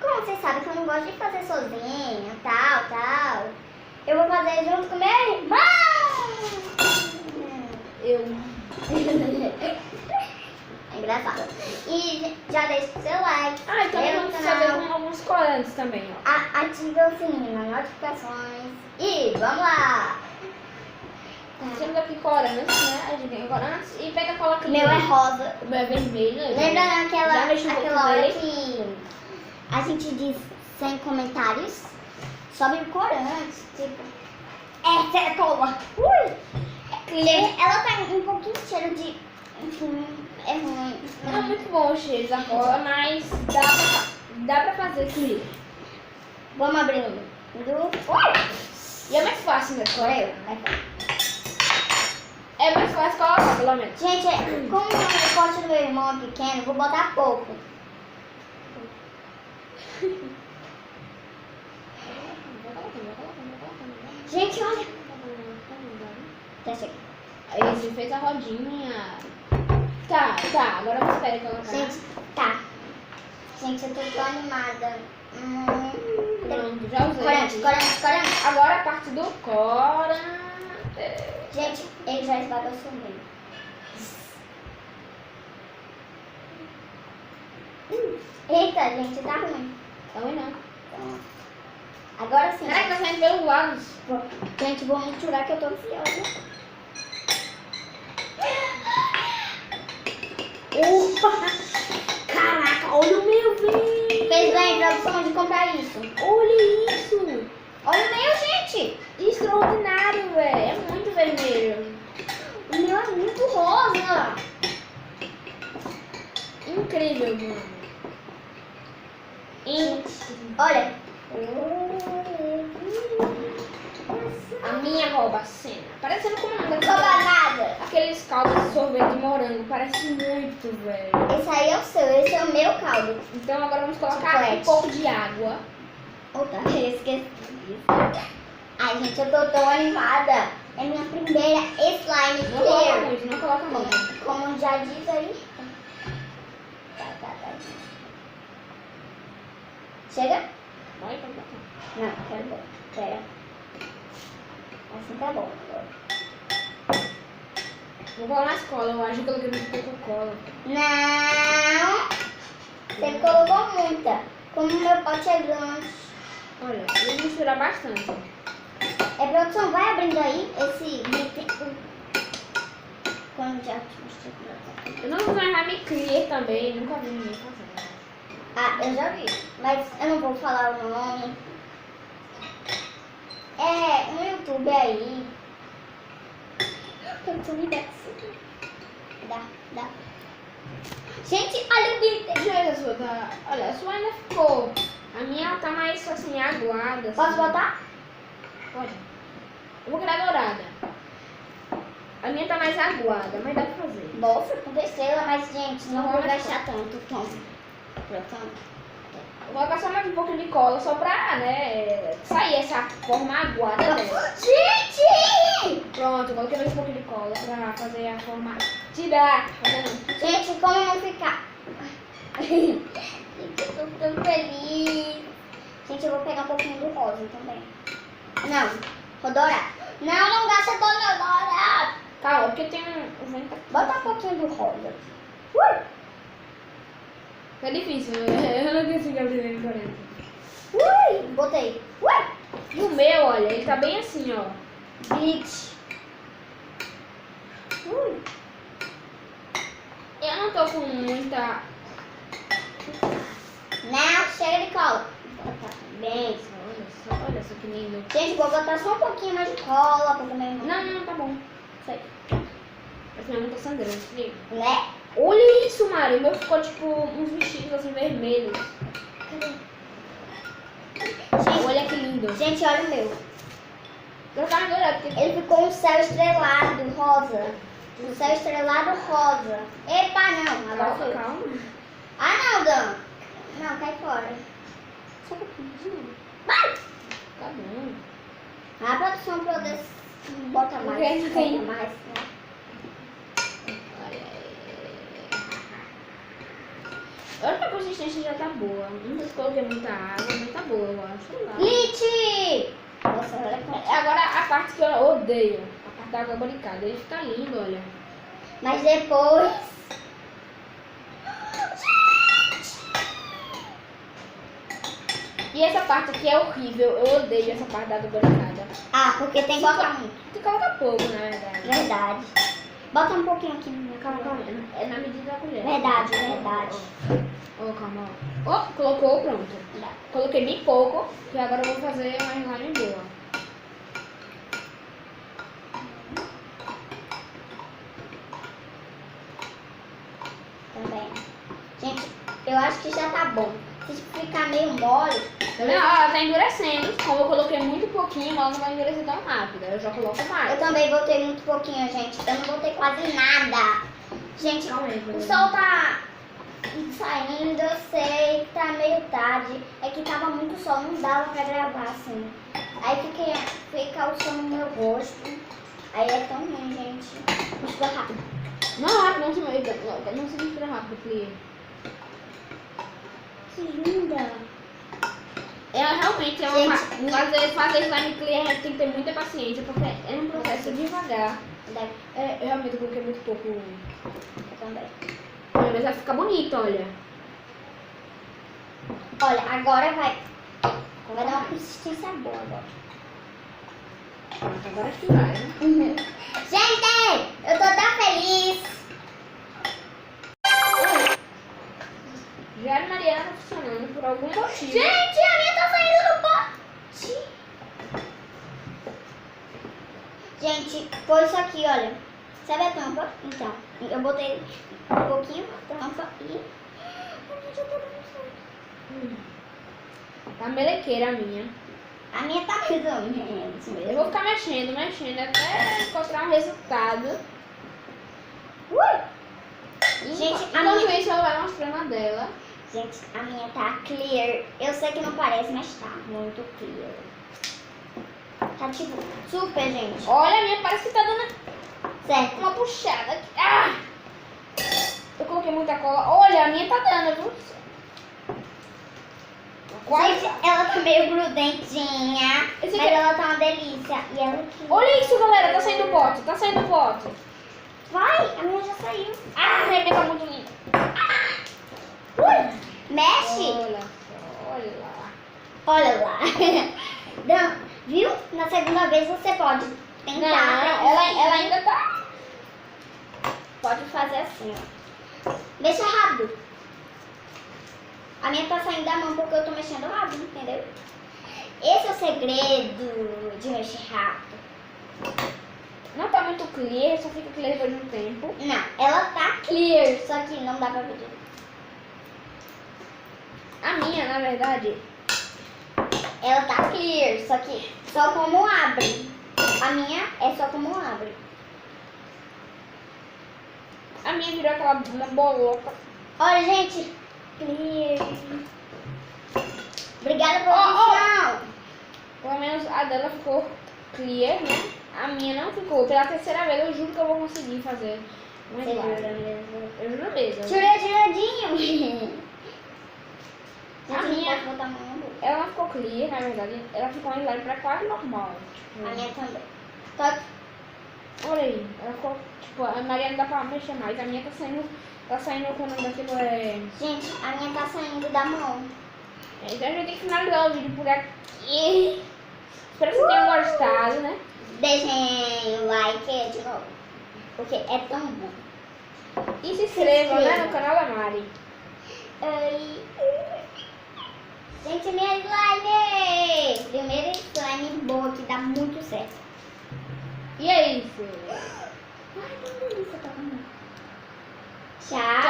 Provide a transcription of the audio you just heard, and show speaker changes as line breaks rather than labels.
como vocês sabem que eu não gosto de fazer sozinha, tal, eu vou fazer junto com meu irmão. É engraçado. E já deixa o seu like.
Então vamos fazer com alguns corantes também, ó.
Ativa o sininho, as notificações. E vamos lá.
Temos aqui corantes, né? A gente tem corantes e pega a cola
O meu é rosa.
O meu é vermelho.
Lembra
Já mexi um pouco
aquela hora
nele.
que a gente diz sem comentários sobre o corante, tipo, essa é cola. Gente, ela tá um pouquinho cheiro de, é ruim.
Não é muito bom o cheiro da cola, mas dá pra fazer clear.
Vamos abrindo.
E é mais fácil, né?
Agora eu.
É mais fácil colocar, pelo menos.
Gente, como o pote do meu irmão é pequeno, vou botar pouco. Gente, olha. Tá chegando.
Aí você fez a rodinha. Tá, agora você espera colocar.
Gente, tá. Gente, eu tô tão animada.
Pronto, já usei.
Corante.
Agora a parte do corante.
Gente, ele já esbagaçou bem. Eita, gente, tá ruim.
Tá ruim não.
Então, agora sim.
Será que tá saindo pelos lados?
Gente, vou misturar que eu tô ansiosa. Opa!
Caraca, olha o meu, velho!
Fez bem a opção de comprar isso.
Olha isso!
Olha o meu, gente!
Extraordinário, velho! É muito vermelho.
O meu é muito rosa.
Incrível, mano.
Olha.
A minha rouba a cena. Parecendo como não
Não rouba nada.
aqueles caldos de sorvete de morango. Parece muito, velho.
Esse aí é o seu, esse é o meu caldo.
Então agora vamos colocar
Chocolate.
um pouco de água.
Outra vez, esqueci disso. Ai, gente, eu tô tão animada. É minha primeira slime
Não coloca
clear.
muito, não coloca muito.
Como já diz aí. Tá. Chega?
Vai, pode botar.
Não, quero ver. Pera. Assim tá bom.
Vou colocar mais cola, eu acho que eu coloquei muito pouco cola.
Não. Você colocou muita. Como o meu pote é grande.
Olha, eu vou misturar bastante.
Produção, vai abrindo aí esse glitter. Quando já te mostrei.
Eu não vou mais me clear também, nunca vi ninguém fazer.
Eu já vi, mas eu não vou falar o nome. É no YouTube aí. Eu tô me dando. Dá. Gente, olha o glitter.
Deixa eu ver a sua, tá? Olha, a sua ainda ficou. A minha ela tá mais assim, aguada.
Posso
assim.
botar?
Pode. Eu vou criar dourada. A minha tá mais aguada, mas dá pra fazer.
Nossa, com estrela, mas gente, não vou
Não,
gastar tanto. Toma. Pronto.
Eu vou colocar só mais um pouquinho de cola, só pra, né, sair essa forma aguada dela.
Gente!
Pronto, eu coloquei mais um pouquinho de cola pra fazer a forma. Tirar!
Gente, como não ficar? Gente, eu tô tão feliz. Gente, eu vou pegar um pouquinho do rosa também. Não, vou dourar. Não gasta toda dourada.
Calma, porque tem um vento aqui.
Bota um pouquinho do rosa.
É difícil, eu não consigo abrir na 40.
Botei.
E o meu, olha, ele tá bem assim, ó.
Glitch.
Eu não tô com muita.
Não, chega de cola. Bem.
Olha só que lindo.
Gente, vou botar só um pouquinho mais de cola pra também.
Não, tá bom.
Sei.
Essa minha mão tá sangrando, viu?
Né?
Olha isso, Mari. O meu ficou tipo uns vestidos assim vermelhos. Olha que lindo.
Gente, olha o meu.
Eu tava dourado porque
Ele ficou um céu estrelado rosa. Um céu estrelado rosa. Epa, não. Agora foi.
calma.
Não, Dan. Não, cai fora. Só um pouquinho. Vai!
Tá bom.
A produção pra eu bota mais.
Porque tem-
Bota mais, né?
Olha aí. Eu acho que a consistência já tá boa. Não sei se coloquei muita água, mas tá boa, eu acho. Sei lá.
Lite! Nossa, olha como...
Agora a parte que eu odeio. A parte da água barricada. Ele fica lindo, olha.
Mas depois...
E essa parte aqui é horrível. Eu odeio essa parte da água barricada.
Ah, porque tem que botar muito.
Tu coloca pouco, na verdade.
Verdade. Bota um pouquinho aqui na minha
Calma,
calma.
calma. É na medida da colher.
Verdade, verdade.
Ó, calma, ó. Ó, colocou, pronto. Coloquei bem pouco, que agora eu vou fazer uma slime boa.
Também. Gente, eu acho que já tá bom. Se ficar meio mole...
Tá vendo? Ó, ela tá endurecendo. Como eu coloquei muito pouquinho, ela não vai endurecer tão rápido. Eu já coloco mais.
Eu também botei muito pouquinho, gente. Eu não botei quase nada. Gente,
Calma aí,
o sol tá saindo, eu sei que tá meio tarde. É que tava muito sol, não dava pra gravar assim. Aí fica o sol no meu rosto. Aí é tão ruim, gente. Mistura rápido.
Não, rápido, não se mistura rápido, porque...
Que linda.
Ela realmente é uma...
Gente,
Fazer slime clear tem que ter muita paciência, porque é um processo devagar. Eu realmente coloquei muito pouco.
Eu também.
Mas vai ficar bonito, olha.
Olha, agora vai dar uma consistência boa agora.
Pronto, agora acho que vai, né?
Gente, eu tô tão feliz.
Já a Mariana tá funcionando por algum motivo.
Gente, a minha tá saindo do pote. Gente, foi isso aqui, olha. Sabe a tampa? Então, eu botei um pouquinho a tampa e... A minha já tá dando certo.
Tá melequeira a minha.
A minha tá mais ou menos
Eu
mesmo.
vou ficar mexendo até encontrar um resultado.
Gente, a
Enquanto
minha...
isso, ela vai mostrando a dela.
Gente, a minha tá clear. Eu sei que não parece, mas tá muito clear. Tá tipo super, gente.
Olha, a minha parece que tá dando
Certo.
uma puxada aqui. Ah! Eu coloquei muita cola. Olha, a minha tá dando, viu? Quase.
Gente, ela tá meio grudentinha,
Esse
mas
aqui-
ela tá uma delícia. E ela aqui...
Olha isso, galera. Tá saindo pote. Tá saindo pote.
Vai, a minha já saiu.
Ah, a minha tá muito linda.
Mexe.
Olha só, olha lá.
Olha lá. Não, viu? Na segunda vez você pode
Não,
tentar.
ela ainda tá...
Pode fazer assim, ó. Mexa rápido. A minha tá saindo da mão porque eu tô mexendo rápido, entendeu? Esse é o segredo de mexer rápido.
Não tá muito clear, só fica clear depois de um tempo.
Não, ela tá clear, só que não dá pra ver tudo.
A minha, na verdade,
Ela tá clear, só que só como abre. A minha é só como abre.
a minha virou aquela uma bolota.
Olha, gente. Clear. Obrigada,
Ó,
produção.
Pelo menos a dela ficou clear, né? A minha não ficou. Pela terceira vez eu juro que eu vou conseguir fazer. Mas
Você
vai.
jura mesmo?
Eu juro mesmo.
Tiradinho.
A minha-
Posso botar a mão na boca.
Ela não ficou clear, na verdade. Ela ficou uma slime pra quase normal.
A minha também. Só que
Olha aí. Ela ficou, tipo, a Maria não dá pra mexer mais. A minha tá saindo com o nome daquilo é...
gente, a minha tá saindo da mão.
Então a gente tem que finalizar o vídeo por aqui. Espero que vocês tenham gostado, né?
Deixem o like de novo. Porque é tão bom.
E se inscrevam, né,
inscrevam.
no canal da Mari.
Ai. Gente, minha slime! Primeira slime boa que dá muito certo.
E é isso.
Ai, que delícia, tá bom. Tchau.